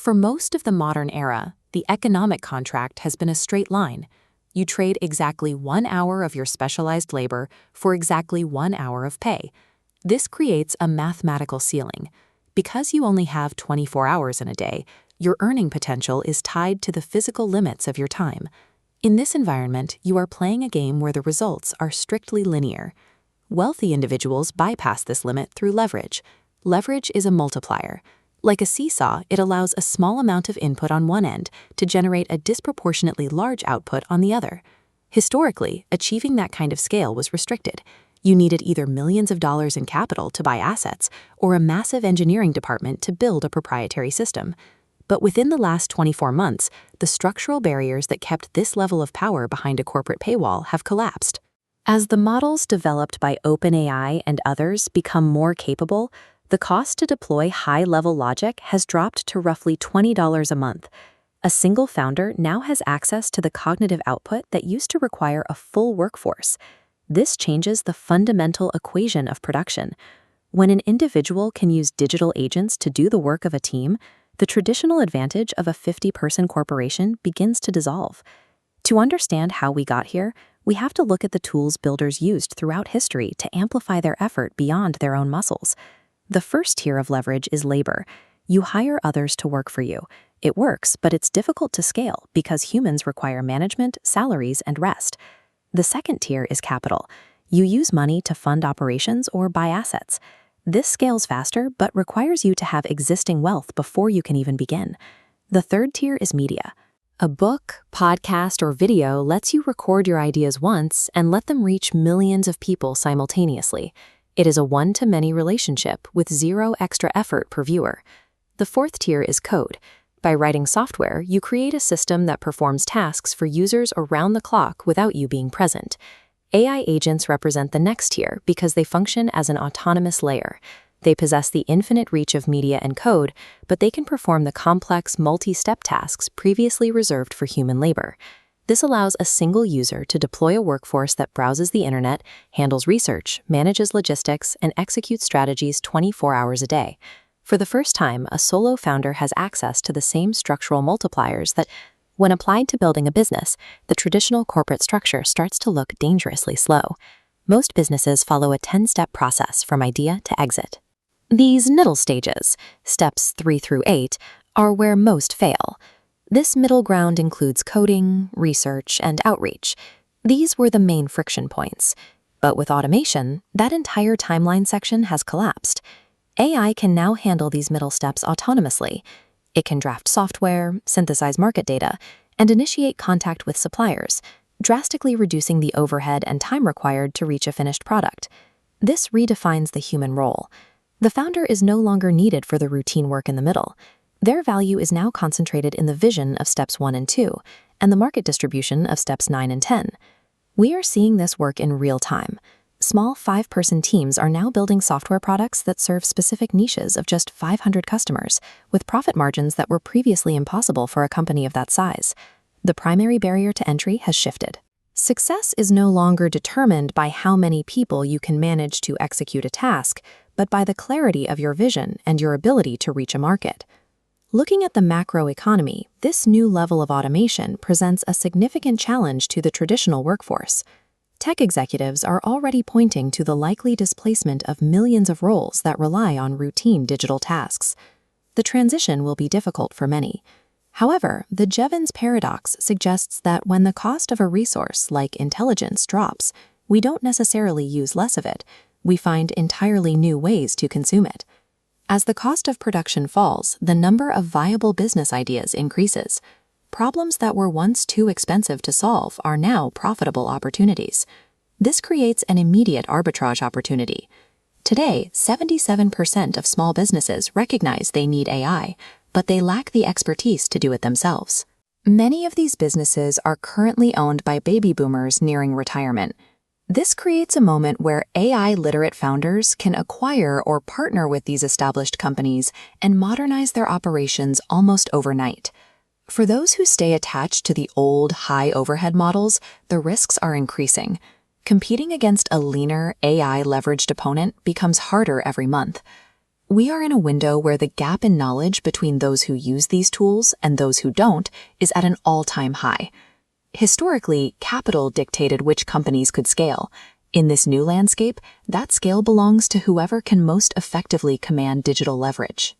For most of the modern era, the economic contract has been a straight line. You trade exactly 1 hour of your specialized labor for exactly 1 hour of pay. This creates a mathematical ceiling. Because you only have 24 hours in a day, your earning potential is tied to the physical limits of your time. In this environment, you are playing a game where the results are strictly linear. Wealthy individuals bypass this limit through leverage. Leverage is a multiplier. Like a seesaw, it allows a small amount of input on one end to generate a disproportionately large output on the other. Historically, achieving that kind of scale was restricted. You needed either millions of dollars in capital to buy assets or a massive engineering department to build a proprietary system. But within the last 24 months, the structural barriers that kept this level of power behind a corporate paywall have collapsed. As the models developed by OpenAI and others become more capable, the cost to deploy high-level logic has dropped to roughly $20 a month. A single founder now has access to the cognitive output that used to require a full workforce. This changes the fundamental equation of production. When an individual can use digital agents to do the work of a team, the traditional advantage of a 50-person corporation begins to dissolve. To understand how we got here, we have to look at the tools builders used throughout history to amplify their effort beyond their own muscles. The first tier of leverage is labor. You hire others to work for you. It works, but it's difficult to scale because humans require management, salaries, and rest. The second tier is capital. You use money to fund operations or buy assets. This scales faster, but requires you to have existing wealth before you can even begin. The third tier is media. A book, podcast, or video lets you record your ideas once and let them reach millions of people simultaneously. It is a one-to-many relationship with zero extra effort per viewer. The fourth tier is code. By writing software, you create a system that performs tasks for users around the clock without you being present. AI agents represent the next tier because they function as an autonomous layer. They possess the infinite reach of media and code, but they can perform the complex multi-step tasks previously reserved for human labor. This allows a single user to deploy a workforce that browses the internet, handles research, manages logistics, and executes strategies 24 hours a day. For the first time, a solo founder has access to the same structural multipliers that, when applied to building a business, the traditional corporate structure starts to look dangerously slow. Most businesses follow a 10-step process from idea to exit. These middle stages, steps 3 through 8, are where most fail. This middle ground includes coding, research, and outreach. These were the main friction points. But with automation, that entire timeline section has collapsed. AI can now handle these middle steps autonomously. It can draft software, synthesize market data, and initiate contact with suppliers, drastically reducing the overhead and time required to reach a finished product. This redefines the human role. The founder is no longer needed for the routine work in the middle. Their value is now concentrated in the vision of steps 1 and 2, and the market distribution of steps 9 and 10. We are seeing this work in real time. Small 5-person teams are now building software products that serve specific niches of just 500 customers, with profit margins that were previously impossible for a company of that size. The primary barrier to entry has shifted. Success is no longer determined by how many people you can manage to execute a task, but by the clarity of your vision and your ability to reach a market. Looking at the macroeconomy, this new level of automation presents a significant challenge to the traditional workforce. Tech executives are already pointing to the likely displacement of millions of roles that rely on routine digital tasks. The transition will be difficult for many. However, the Jevons paradox suggests that when the cost of a resource like intelligence drops, we don't necessarily use less of it. We find entirely new ways to consume it. As the cost of production falls, the number of viable business ideas increases. Problems that were once too expensive to solve are now profitable opportunities. This creates an immediate arbitrage opportunity. Today, 77% of small businesses recognize they need AI, but they lack the expertise to do it themselves. Many of these businesses are currently owned by baby boomers nearing retirement. This creates a moment where AI-literate founders can acquire or partner with these established companies and modernize their operations almost overnight. For those who stay attached to the old, high-overhead models, the risks are increasing. Competing against a leaner, AI-leveraged opponent becomes harder every month. We are in a window where the gap in knowledge between those who use these tools and those who don't is at an all-time high. Historically, capital dictated which companies could scale. In this new landscape, that scale belongs to whoever can most effectively command digital leverage.